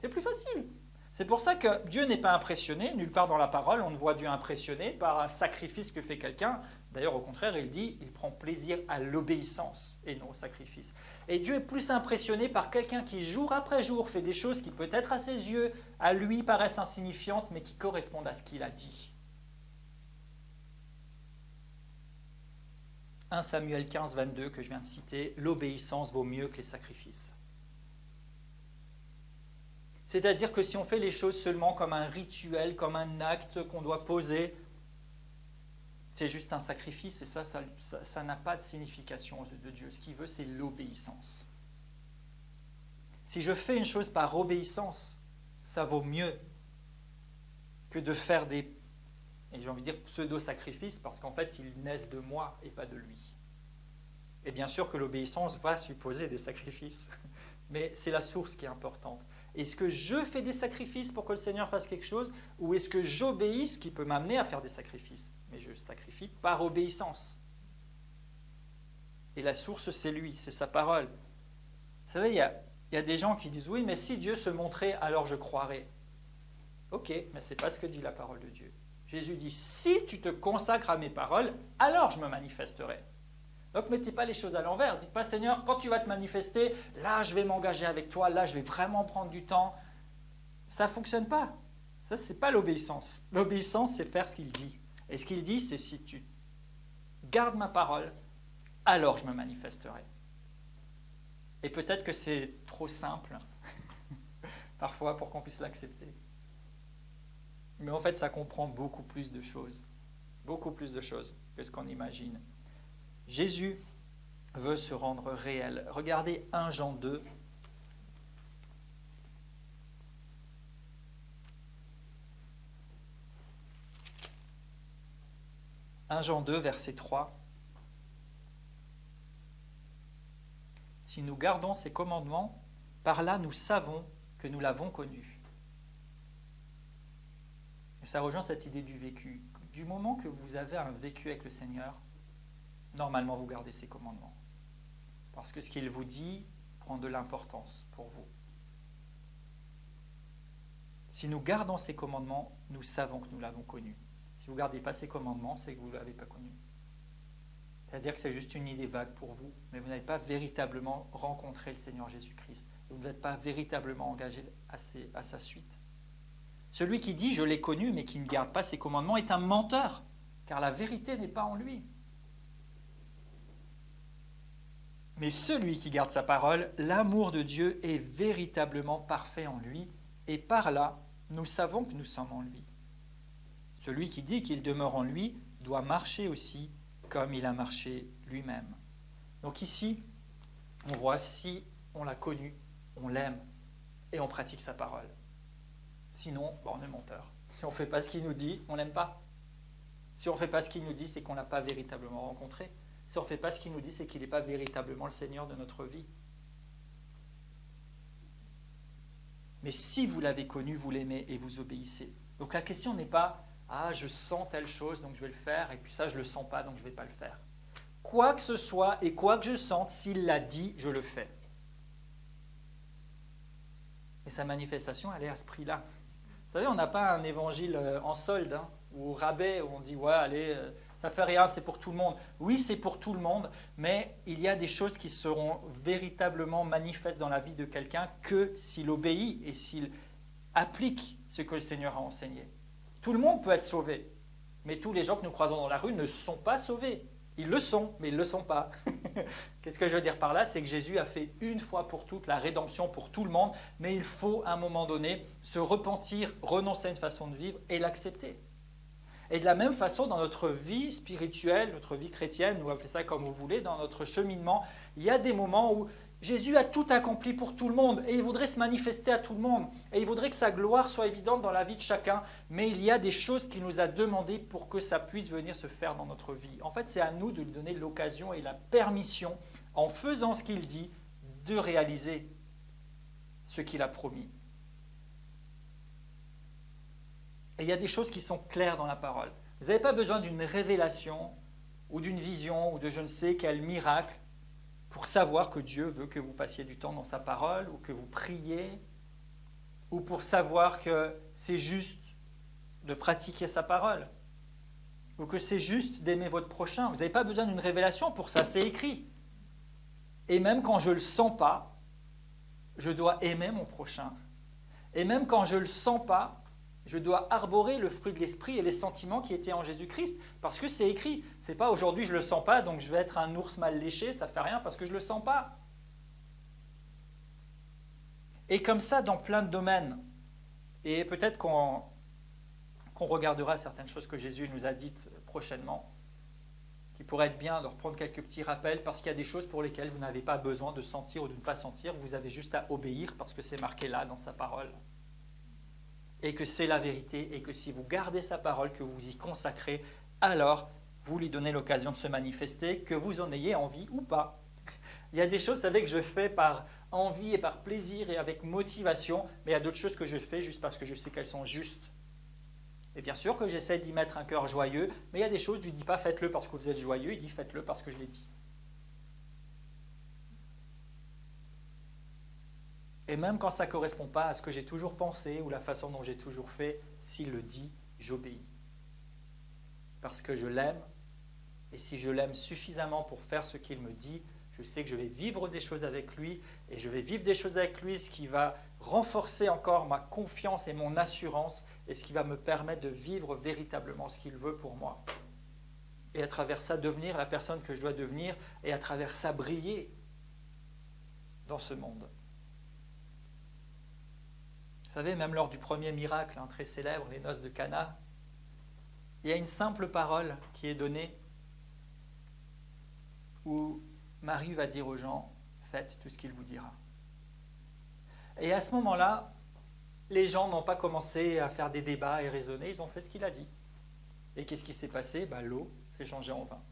C'est plus facile. C'est pour ça que Dieu n'est pas impressionné, nulle part dans la parole, on ne voit Dieu impressionné par un sacrifice que fait quelqu'un. D'ailleurs, au contraire, il dit, il prend plaisir à l'obéissance et non au sacrifice. Et Dieu est plus impressionné par quelqu'un qui, jour après jour, fait des choses qui, peut-être à ses yeux, à lui, paraissent insignifiantes, mais qui correspondent à ce qu'il a dit. 1 Samuel 15, 22, que je viens de citer, l'obéissance vaut mieux que les sacrifices. C'est-à-dire que si on fait les choses seulement comme un rituel, comme un acte qu'on doit poser, c'est juste un sacrifice et ça n'a pas de signification aux yeux de Dieu. Ce qu'il veut, c'est l'obéissance. Si je fais une chose par obéissance, ça vaut mieux que de faire des, et j'ai envie de dire pseudo-sacrifices, parce qu'en fait, ils naissent de moi et pas de lui. Et bien sûr que l'obéissance va supposer des sacrifices, mais c'est la source qui est importante. Est-ce que je fais des sacrifices pour que le Seigneur fasse quelque chose, ou est-ce que j'obéis, ce qui peut m'amener à faire des sacrifices? Mais je sacrifie par obéissance. Et la source, c'est lui, c'est sa parole. Vous savez, il y a des gens qui disent, oui, mais si Dieu se montrait, alors je croirais. Ok, mais ce n'est pas ce que dit la parole de Dieu. Jésus dit, si tu te consacres à mes paroles, alors je me manifesterai. Donc, ne mettez pas les choses à l'envers. Dites pas, Seigneur, quand tu vas te manifester, là, je vais m'engager avec toi, là, je vais vraiment prendre du temps. Ça ne fonctionne pas. Ça, ce n'est pas l'obéissance. L'obéissance, c'est faire ce qu'il dit. Et ce qu'il dit, c'est si tu gardes ma parole, alors je me manifesterai. Et peut-être que c'est trop simple, parfois, pour qu'on puisse l'accepter. Mais en fait, ça comprend beaucoup plus de choses que ce qu'on imagine. Jésus veut se rendre réel. Regardez 1 Jean 2. 1 Jean 2, verset 3. Si nous gardons ses commandements, par là nous savons que nous l'avons connu. Et ça rejoint cette idée du vécu. Du moment que vous avez un vécu avec le Seigneur, normalement vous gardez ses commandements. Parce que ce qu'il vous dit prend de l'importance pour vous. Si nous gardons ses commandements, nous savons que nous l'avons connu. Si vous ne gardez pas ses commandements, c'est que vous ne l'avez pas connu. C'est-à-dire que c'est juste une idée vague pour vous, mais vous n'avez pas véritablement rencontré le Seigneur Jésus-Christ. Vous n'êtes pas véritablement engagé à sa suite. Celui qui dit « je l'ai connu » mais qui ne garde pas ses commandements est un menteur, car la vérité n'est pas en lui. Mais celui qui garde sa parole, l'amour de Dieu est véritablement parfait en lui, et par là, nous savons que nous sommes en lui. Celui qui dit qu'il demeure en lui doit marcher aussi comme il a marché lui-même. Donc ici, on voit si on l'a connu, on l'aime et on pratique sa parole. Sinon, on est menteur. Si on ne fait pas ce qu'il nous dit, on ne l'aime pas. Si on ne fait pas ce qu'il nous dit, c'est qu'on ne l'a pas véritablement rencontré. Si on ne fait pas ce qu'il nous dit, c'est qu'il n'est pas véritablement le Seigneur de notre vie. Mais si vous l'avez connu, vous l'aimez et vous obéissez. Donc la question n'est pas « Ah, je sens telle chose, donc je vais le faire, et puis ça, je ne le sens pas, donc je ne vais pas le faire. » Quoi que ce soit et quoi que je sente, s'il l'a dit, je le fais. Et sa manifestation, elle est à ce prix-là. Vous savez, on n'a pas un évangile en solde, ou au rabais, où on dit « Ouais, allez, ça fait rien, c'est pour tout le monde. » Oui, c'est pour tout le monde, mais il y a des choses qui seront véritablement manifestes dans la vie de quelqu'un que s'il obéit et s'il applique ce que le Seigneur a enseigné. Tout le monde peut être sauvé, mais tous les gens que nous croisons dans la rue ne sont pas sauvés. Ils le sont, mais ils ne le sont pas. Qu'est-ce que je veux dire par là? C'est que Jésus a fait une fois pour toutes la rédemption pour tout le monde, mais il faut à un moment donné se repentir, renoncer à une façon de vivre et l'accepter. Et de la même façon, dans notre vie spirituelle, notre vie chrétienne, ou appelez ça comme vous voulez, dans notre cheminement, il y a des moments où Jésus a tout accompli pour tout le monde et il voudrait se manifester à tout le monde et il voudrait que sa gloire soit évidente dans la vie de chacun, mais il y a des choses qu'il nous a demandées pour que ça puisse venir se faire dans notre vie. En fait, c'est à nous de lui donner l'occasion et la permission, en faisant ce qu'il dit, de réaliser ce qu'il a promis. Et il y a des choses qui sont claires dans la parole. Vous n'avez pas besoin d'une révélation ou d'une vision ou de je ne sais quel miracle pour savoir que Dieu veut que vous passiez du temps dans sa parole ou que vous priez, ou pour savoir que c'est juste de pratiquer sa parole, ou que c'est juste d'aimer votre prochain. Vous n'avez pas besoin d'une révélation pour ça, c'est écrit. Et même quand je ne le sens pas, je dois aimer mon prochain. Et même quand je ne le sens pas, je dois arborer le fruit de l'esprit et les sentiments qui étaient en Jésus-Christ, parce que c'est écrit. Ce n'est pas aujourd'hui je ne le sens pas, donc je vais être un ours mal léché, ça ne fait rien parce que je ne le sens pas. Et comme ça dans plein de domaines. Et peut-être qu'on regardera certaines choses que Jésus nous a dites prochainement, qui pourraient être bien de reprendre quelques petits rappels, parce qu'il y a des choses pour lesquelles vous n'avez pas besoin de sentir ou de ne pas sentir, vous avez juste à obéir parce que c'est marqué là dans sa parole. Et que c'est la vérité, et que si vous gardez sa parole, que vous y consacrez, alors vous lui donnez l'occasion de se manifester, que vous en ayez envie ou pas. Il y a des choses, vous savez, que je fais par envie et par plaisir et avec motivation, mais il y a d'autres choses que je fais juste parce que je sais qu'elles sont justes. Et bien sûr que j'essaie d'y mettre un cœur joyeux, mais il y a des choses, je ne dis pas faites-le parce que vous êtes joyeux, il dit faites-le parce que je l'ai dit. Et même quand ça ne correspond pas à ce que j'ai toujours pensé ou la façon dont j'ai toujours fait, s'il le dit, j'obéis. Parce que je l'aime, et si je l'aime suffisamment pour faire ce qu'il me dit, je sais que je vais vivre des choses avec lui, et je vais vivre des choses avec lui, ce qui va renforcer encore ma confiance et mon assurance, et ce qui va me permettre de vivre véritablement ce qu'il veut pour moi. Et à travers ça, devenir la personne que je dois devenir, et à travers ça, briller dans ce monde. Vous savez, même lors du premier miracle, très célèbre, les noces de Cana, il y a une simple parole qui est donnée où Marie va dire aux gens, faites tout ce qu'il vous dira. Et à ce moment-là, les gens n'ont pas commencé à faire des débats et raisonner, ils ont fait ce qu'il a dit. Et qu'est-ce qui s'est passé? L'eau s'est changée en vin.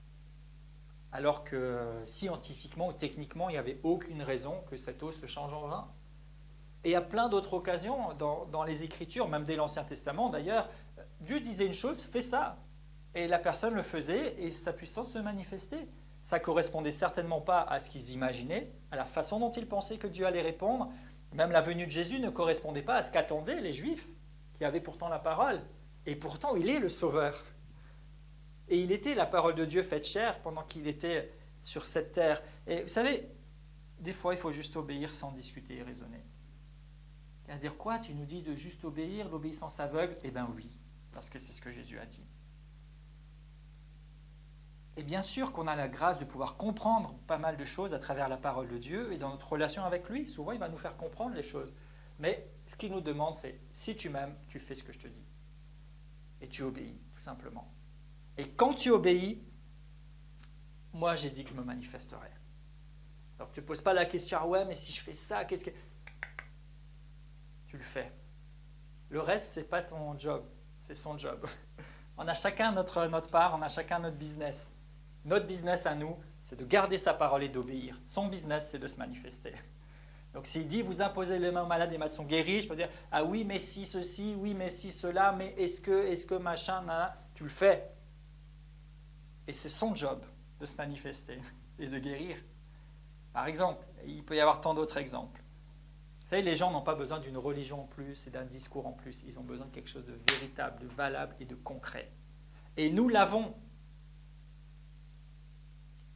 Alors que scientifiquement ou techniquement, il n'y avait aucune raison que cette eau se change en vin. Et il y a plein d'autres occasions dans les Écritures, même dès l'Ancien Testament d'ailleurs, Dieu disait une chose, fais ça. Et la personne le faisait et sa puissance se manifestait. Ça ne correspondait certainement pas à ce qu'ils imaginaient, à la façon dont ils pensaient que Dieu allait répondre. Même la venue de Jésus ne correspondait pas à ce qu'attendaient les Juifs, qui avaient pourtant la parole. Et pourtant, il est le Sauveur. Et il était la parole de Dieu faite chair pendant qu'il était sur cette terre. Et vous savez, des fois, il faut juste obéir sans discuter et raisonner. Et à dire quoi? Tu nous dis de juste obéir, l'obéissance aveugle? Eh bien oui, parce que c'est ce que Jésus a dit. Et bien sûr qu'on a la grâce de pouvoir comprendre pas mal de choses à travers la parole de Dieu et dans notre relation avec lui. Souvent, il va nous faire comprendre les choses. Mais ce qu'il nous demande, c'est si tu m'aimes, tu fais ce que je te dis. Et tu obéis, tout simplement. Et quand tu obéis, moi j'ai dit que je me manifesterai. Alors tu ne poses pas la question, ah ouais, mais si je fais ça, qu'est-ce que... Tu le fais. Le reste, ce n'est pas ton job, c'est son job. On a chacun notre part, on a chacun notre business. Notre business à nous, c'est de garder sa parole et d'obéir. Son business, c'est de se manifester. Donc s'il dit, vous imposez les mains aux malades et les malades sont guéris, je peux dire, ah oui, mais si ceci, oui, mais si cela, mais est-ce que machin, nana, tu le fais. Et c'est son job de se manifester et de guérir. Par exemple, il peut y avoir tant d'autres exemples. Vous savez, les gens n'ont pas besoin d'une religion en plus et d'un discours en plus. Ils ont besoin de quelque chose de véritable, de valable et de concret. Et nous l'avons.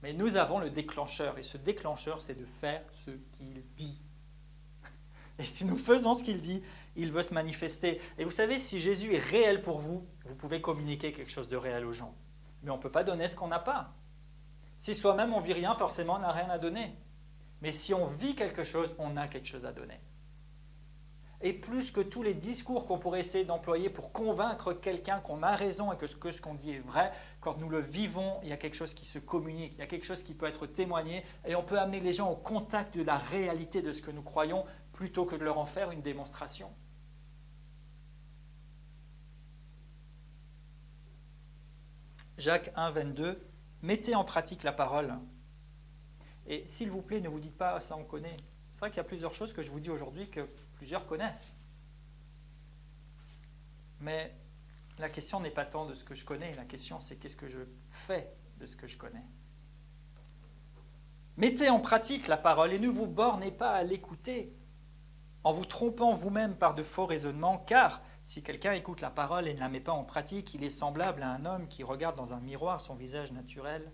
Mais nous avons le déclencheur. Et ce déclencheur, c'est de faire ce qu'il dit. Et si nous faisons ce qu'il dit, il veut se manifester. Et vous savez, si Jésus est réel pour vous, vous pouvez communiquer quelque chose de réel aux gens. Mais on ne peut pas donner ce qu'on n'a pas. Si soi-même on ne vit rien, forcément on n'a rien à donner. Mais si on vit quelque chose, on a quelque chose à donner. Et plus que tous les discours qu'on pourrait essayer d'employer pour convaincre quelqu'un qu'on a raison et que ce qu'on dit est vrai, quand nous le vivons, il y a quelque chose qui se communique, il y a quelque chose qui peut être témoigné et on peut amener les gens au contact de la réalité de ce que nous croyons plutôt que de leur en faire une démonstration. Jacques 1, 22, mettez en pratique la parole. Et s'il vous plaît, ne vous dites pas, ça on connaît. C'est vrai qu'il y a plusieurs choses que je vous dis aujourd'hui que plusieurs connaissent. Mais la question n'est pas tant de ce que je connais, la question c'est qu'est-ce que je fais de ce que je connais. Mettez en pratique la parole et ne vous bornez pas à l'écouter en vous trompant vous-même par de faux raisonnements, car si quelqu'un écoute la parole et ne la met pas en pratique, il est semblable à un homme qui regarde dans un miroir son visage naturel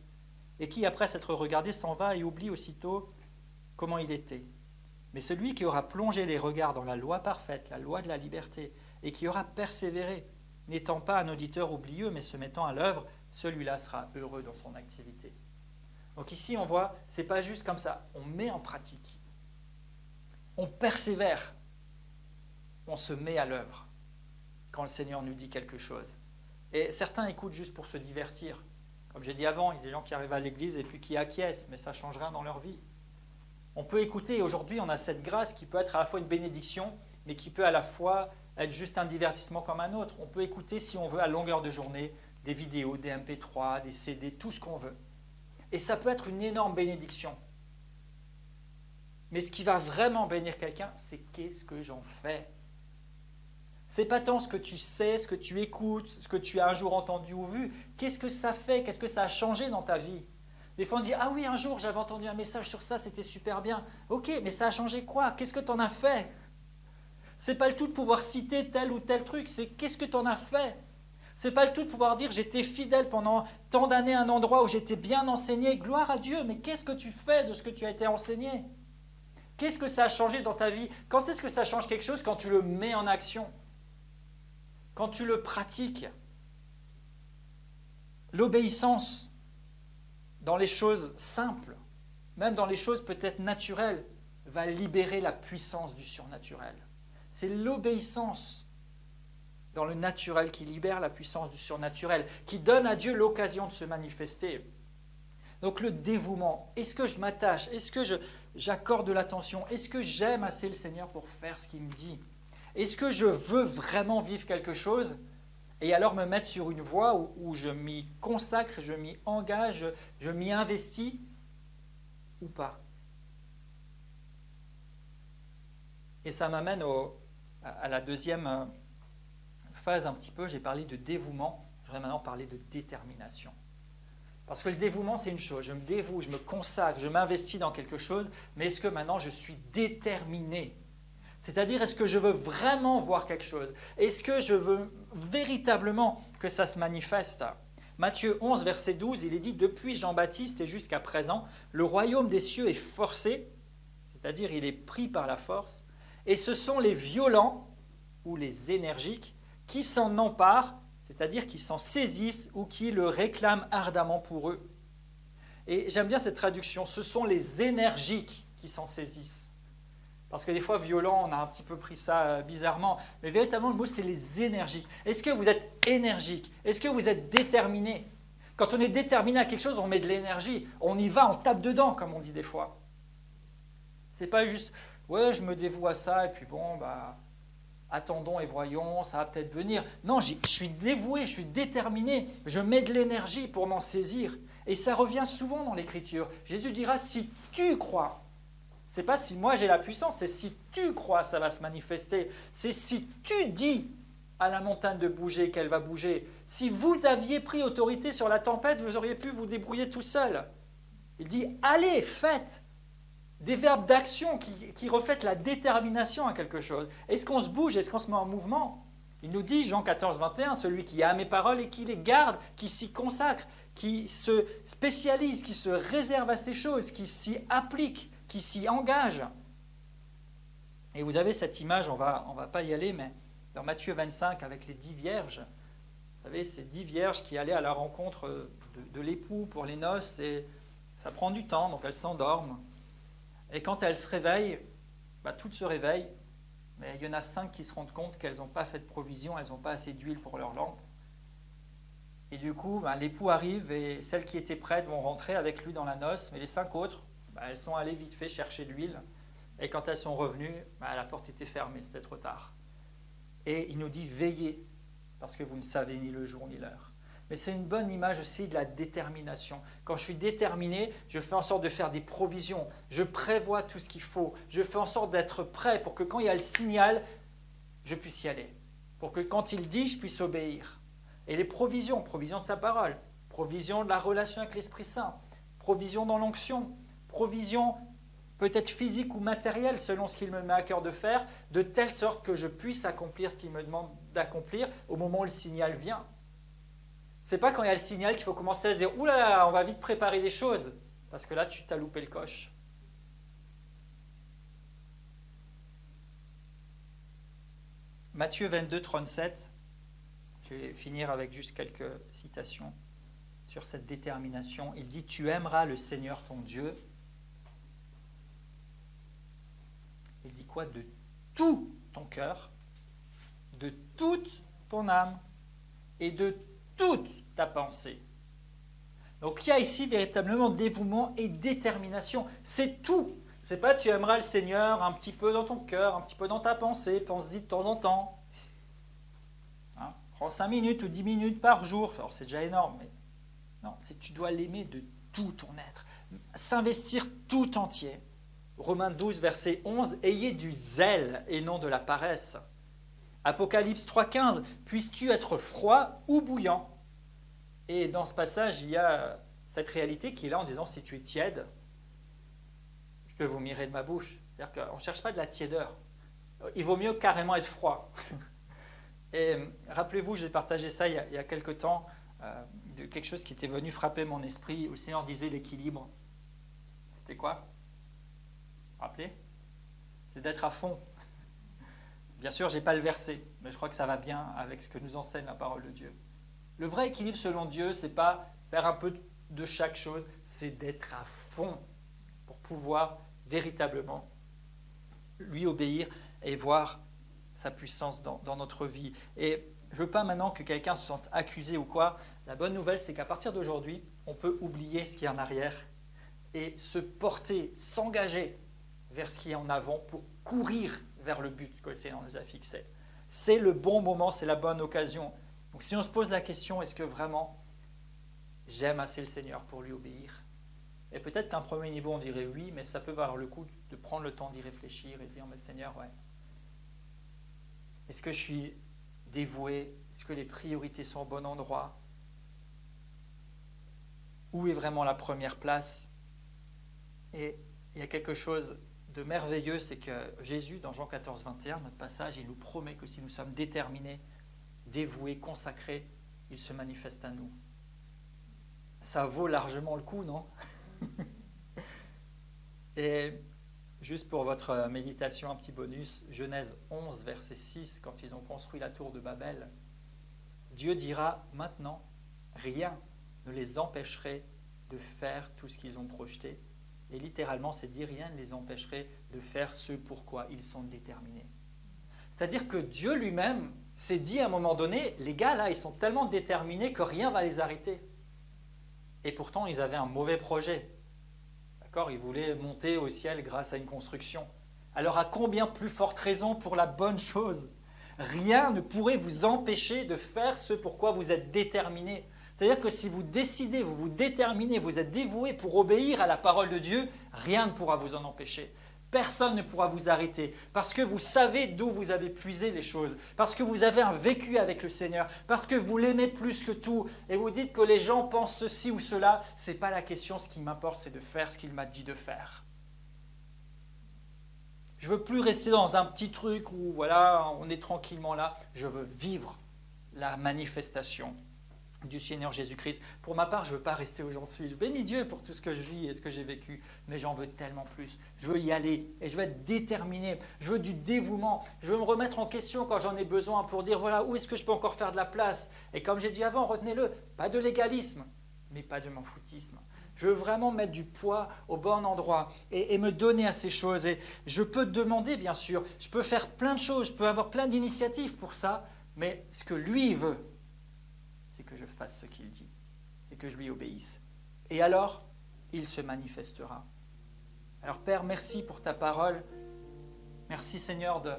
et qui, après s'être regardé, s'en va et oublie aussitôt comment il était. Mais celui qui aura plongé les regards dans la loi parfaite, la loi de la liberté, et qui aura persévéré, n'étant pas un auditeur oublieux, mais se mettant à l'œuvre, celui-là sera heureux dans son activité. Donc ici, on voit, ce n'est pas juste comme ça, on met en pratique. On persévère, on se met à l'œuvre quand le Seigneur nous dit quelque chose. Et certains écoutent juste pour se divertir. Comme j'ai dit avant, il y a des gens qui arrivent à l'église et puis qui acquiescent, mais ça ne change rien dans leur vie. On peut écouter, et aujourd'hui on a cette grâce qui peut être à la fois une bénédiction, mais qui peut à la fois être juste un divertissement comme un autre. On peut écouter, si on veut, à longueur de journée, des vidéos, des MP3, des CD, tout ce qu'on veut. Et ça peut être une énorme bénédiction. Mais ce qui va vraiment bénir quelqu'un, c'est qu'est-ce que j'en fais? C'est pas tant ce que tu sais, ce que tu écoutes, ce que tu as un jour entendu ou vu. Qu'est-ce que ça fait? Qu'est-ce que ça a changé dans ta vie? Des fois on dit « Ah oui, un jour j'avais entendu un message sur ça, c'était super bien. » Ok, mais ça a changé quoi? Qu'est-ce que tu en as fait? C'est pas le tout de pouvoir citer tel ou tel truc, c'est qu'est-ce que tu en as fait? C'est pas le tout de pouvoir dire j'étais fidèle pendant tant d'années à un endroit où j'étais bien enseigné, gloire à Dieu, mais qu'est-ce que tu fais de ce que tu as été enseigné? Qu'est-ce que ça a changé dans ta vie? Quand est-ce que ça change quelque chose? Quand tu le mets en action, quand tu le pratiques. L'obéissance dans les choses simples, même dans les choses peut-être naturelles, va libérer la puissance du surnaturel. C'est l'obéissance dans le naturel qui libère la puissance du surnaturel, qui donne à Dieu l'occasion de se manifester. Donc le dévouement, est-ce que je m'attache? Est-ce que j'accorde de l'attention? Est-ce que j'aime assez le Seigneur pour faire ce qu'il me dit? Est-ce que je veux vraiment vivre quelque chose et alors me mettre sur une voie où je m'y consacre, je m'y engage, je m'y investis ou pas? Et ça m'amène à la deuxième phase un petit peu. J'ai parlé de dévouement, je voudrais maintenant parler de détermination. Parce que le dévouement, c'est une chose. Je me dévoue, je me consacre, je m'investis dans quelque chose, mais est-ce que maintenant je suis déterminé? C'est-à-dire, est-ce que je veux vraiment voir quelque chose? Est-ce que je veux véritablement que ça se manifeste? Matthieu 11, verset 12, il est dit « Depuis Jean-Baptiste et jusqu'à présent, le royaume des cieux est forcé, c'est-à-dire il est pris par la force, et ce sont les violents ou les énergiques qui s'en emparent, c'est-à-dire qui s'en saisissent ou qui le réclament ardemment pour eux. » Et j'aime bien cette traduction, ce sont les énergiques qui s'en saisissent. Parce que des fois, violent, on a un petit peu pris ça bizarrement. Mais véritablement, le mot, c'est les énergiques. Est-ce que vous êtes énergique? Est-ce que vous êtes déterminé? Quand on est déterminé à quelque chose, on met de l'énergie. On y va, on tape dedans, comme on dit des fois. C'est pas juste, ouais, je me dévoue à ça, et puis bon, bah, attendons et voyons, ça va peut-être venir. Non, je suis dévoué, je suis déterminé. Je mets de l'énergie pour m'en saisir. Et ça revient souvent dans l'Écriture. Jésus dira, si tu crois, c'est pas si moi j'ai la puissance, c'est si tu crois, ça va se manifester. C'est si tu dis à la montagne de bouger, qu'elle va bouger. Si vous aviez pris autorité sur la tempête, vous auriez pu vous débrouiller tout seul. Il dit, allez, faites. Des verbes d'action qui reflètent la détermination à quelque chose. Est-ce qu'on se bouge? Est-ce qu'on se met en mouvement? Il nous dit, Jean 14, 21, celui qui a mes paroles et qui les garde, qui s'y consacre, qui se spécialise, qui se réserve à ces choses, qui s'y applique, qui s'y engage. Et vous avez cette image, on va pas y aller, mais dans Matthieu 25, avec les 10 vierges, vous savez, ces 10 vierges qui allaient à la rencontre de l'époux pour les noces, et ça prend du temps, donc elles s'endorment. Et quand elles se réveillent, toutes se réveillent, mais il y en a 5 qui se rendent compte qu'elles n'ont pas fait de provision, elles n'ont pas assez d'huile pour leur lampe. Et du coup, l'époux arrive et celles qui étaient prêtes vont rentrer avec lui dans la noce, mais les 5 autres, elles sont allées vite fait chercher de l'huile. Et quand elles sont revenues, la porte était fermée, c'était trop tard. Et il nous dit « Veillez, parce que vous ne savez ni le jour ni l'heure ». Mais c'est une bonne image aussi de la détermination. Quand je suis déterminé, je fais en sorte de faire des provisions. Je prévois tout ce qu'il faut. Je fais en sorte d'être prêt pour que quand il y a le signal, je puisse y aller. Pour que quand il dit, je puisse obéir. Et les provisions, provision de sa parole, provision de la relation avec l'Esprit Saint, provision dans l'onction, provision peut-être physique ou matérielle selon ce qu'il me met à cœur de faire, de telle sorte que je puisse accomplir ce qu'il me demande d'accomplir au moment où le signal vient. Ce n'est pas quand il y a le signal qu'il faut commencer à se dire « Ouh là là, on va vite préparer des choses », parce que là, tu t'as loupé le coche. Matthieu 22, 37, je vais finir avec juste quelques citations sur cette détermination. Il dit « Tu aimeras le Seigneur ton Dieu ». Il dit quoi? De tout ton cœur, de toute ton âme et de toute ta pensée. Donc il y a ici véritablement dévouement et détermination. C'est tout. C'est pas tu aimeras le Seigneur un petit peu dans ton cœur, un petit peu dans ta pensée, pense-y de temps en temps. Prends 5 minutes ou 10 minutes par jour. Alors c'est déjà énorme, mais non, c'est tu dois l'aimer de tout ton être. S'investir tout entier. Romains 12, verset 11, « Ayez du zèle et non de la paresse. » Apocalypse 3, 15, « Puisses-tu être froid ou bouillant ?» Et dans ce passage, il y a cette réalité qui est là en disant si tu es tiède, je te vomirai de ma bouche. C'est-à-dire qu'on ne cherche pas de la tiédeur. Il vaut mieux carrément être froid. Et rappelez-vous, j'ai partagé ça il y a quelque temps, de quelque chose qui était venu frapper mon esprit, où le Seigneur disait l'équilibre. C'était quoi? Vous vous rappelez? C'est d'être à fond. Bien sûr, je n'ai pas le verset, mais je crois que ça va bien avec ce que nous enseigne la parole de Dieu. Le vrai équilibre selon Dieu, ce n'est pas faire un peu de chaque chose, c'est d'être à fond pour pouvoir véritablement lui obéir et voir sa puissance dans notre vie. Et je ne veux pas maintenant que quelqu'un se sente accusé ou quoi. La bonne nouvelle, c'est qu'à partir d'aujourd'hui, on peut oublier ce qui est en arrière et se porter, s'engager vers ce qui est en avant pour courir vers le but que le Seigneur nous a fixé. C'est le bon moment, c'est la bonne occasion. Donc si on se pose la question, est-ce que vraiment j'aime assez le Seigneur pour lui obéir? Et peut-être qu'à un premier niveau, on dirait oui, mais ça peut valoir le coup de prendre le temps d'y réfléchir et de dire, mais Seigneur, ouais. Est-ce que je suis dévoué? Est-ce que les priorités sont au bon endroit? Où est vraiment la première place? Et il y a quelque chose de merveilleux, c'est que Jésus, dans Jean 14, 21, notre passage, il nous promet que si nous sommes déterminés, dévoués, consacrés, il se manifeste à nous. Ça vaut largement le coup, non? Et juste pour votre méditation, un petit bonus, Genèse 11, verset 6, quand ils ont construit la tour de Babel, Dieu dira maintenant, rien ne les empêcherait de faire tout ce qu'ils ont projeté. Et littéralement, c'est dit, rien ne les empêcherait de faire ce pourquoi ils sont déterminés. C'est-à-dire que Dieu lui-même s'est dit à un moment donné, les gars là, ils sont tellement déterminés que rien ne va les arrêter. Et pourtant, ils avaient un mauvais projet. D'accord ? Ils voulaient monter au ciel grâce à une construction. Alors à combien plus forte raison pour la bonne chose? Rien ne pourrait vous empêcher de faire ce pourquoi vous êtes déterminés. C'est-à-dire que si vous décidez, vous vous déterminez, vous êtes dévoués pour obéir à la parole de Dieu, rien ne pourra vous en empêcher. Personne ne pourra vous arrêter parce que vous savez d'où vous avez puisé les choses, parce que vous avez un vécu avec le Seigneur, parce que vous l'aimez plus que tout et vous dites que les gens pensent ceci ou cela. Ce n'est pas la question, ce qui m'importe, c'est de faire ce qu'il m'a dit de faire. Je ne veux plus rester dans un petit truc où voilà, on est tranquillement là. Je veux vivre la manifestation du Seigneur Jésus-Christ. Pour ma part, je ne veux pas rester où j'en suis. Je bénis Dieu pour tout ce que je vis et ce que j'ai vécu, mais j'en veux tellement plus. Je veux y aller et je veux être déterminé. Je veux du dévouement. Je veux me remettre en question quand j'en ai besoin pour dire voilà, où est-ce que je peux encore faire de la place? Et comme j'ai dit avant, retenez-le, pas de légalisme, mais pas de m'en-foutisme. Je veux vraiment mettre du poids au bon endroit et me donner à ces choses. Et je peux demander, bien sûr, je peux faire plein de choses, je peux avoir plein d'initiatives pour ça, mais ce que lui veut, c'est que je fasse ce qu'il dit, c'est que je lui obéisse. Et alors, il se manifestera. Alors Père, merci pour ta parole. Merci Seigneur de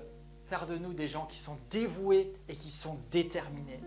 faire de nous des gens qui sont dévoués et qui sont déterminés.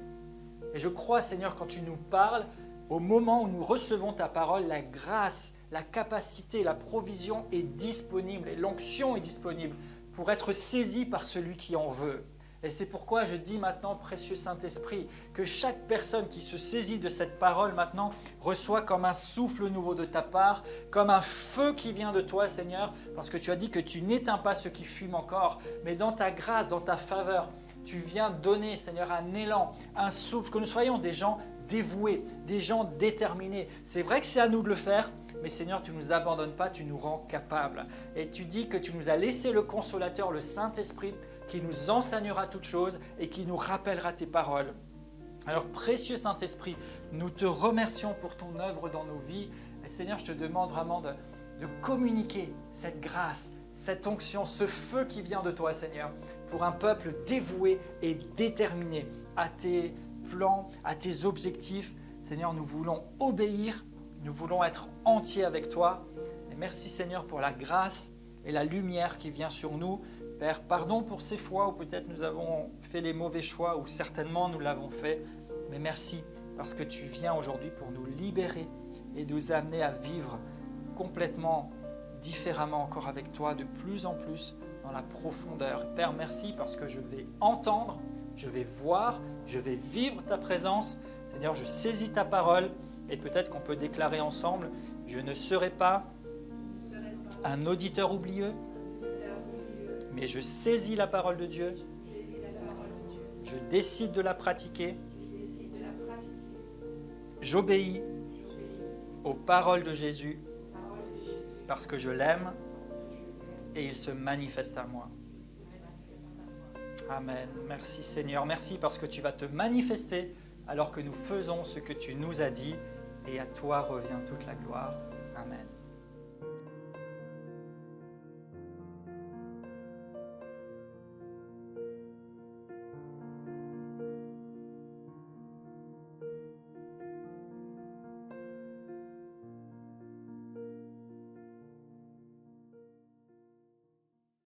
Et je crois Seigneur, quand tu nous parles, au moment où nous recevons ta parole, la grâce, la capacité, la provision est disponible et l'onction est disponible pour être saisie par celui qui en veut. Et c'est pourquoi je dis maintenant, précieux Saint-Esprit, que chaque personne qui se saisit de cette parole maintenant reçoit comme un souffle nouveau de ta part, comme un feu qui vient de toi, Seigneur, parce que tu as dit que tu n'éteins pas ceux qui fument encore, mais dans ta grâce, dans ta faveur, tu viens donner, Seigneur, un élan, un souffle, que nous soyons des gens dévoués, des gens déterminés. C'est vrai que c'est à nous de le faire, mais Seigneur, tu ne nous abandonnes pas, tu nous rends capables. Et tu dis que tu nous as laissé le Consolateur, le Saint-Esprit, qui nous enseignera toutes choses et qui nous rappellera tes paroles. Alors, précieux Saint-Esprit, nous te remercions pour ton œuvre dans nos vies. Et Seigneur, je te demande vraiment de communiquer cette grâce, cette onction, ce feu qui vient de toi, Seigneur, pour un peuple dévoué et déterminé à tes plans, à tes objectifs. Seigneur, nous voulons obéir, nous voulons être entiers avec toi. Et merci, Seigneur, pour la grâce et la lumière qui vient sur nous. Père, pardon pour ces fois où peut-être nous avons fait les mauvais choix, ou certainement nous l'avons fait, mais merci parce que tu viens aujourd'hui pour nous libérer et nous amener à vivre complètement différemment encore avec toi, de plus en plus dans la profondeur. Père, merci parce que je vais entendre, je vais voir, je vais vivre ta présence. Seigneur, je saisis ta parole Et peut-être qu'on peut déclarer ensemble, je ne serai pas un auditeur oublieux, mais je saisis la parole de Dieu, je décide de la pratiquer, j'obéis aux paroles de Jésus parce que je l'aime et il se manifeste à moi. Amen. Merci Seigneur. Merci parce que tu vas te manifester alors que nous faisons ce que tu nous as dit et à toi revient toute la gloire. Amen.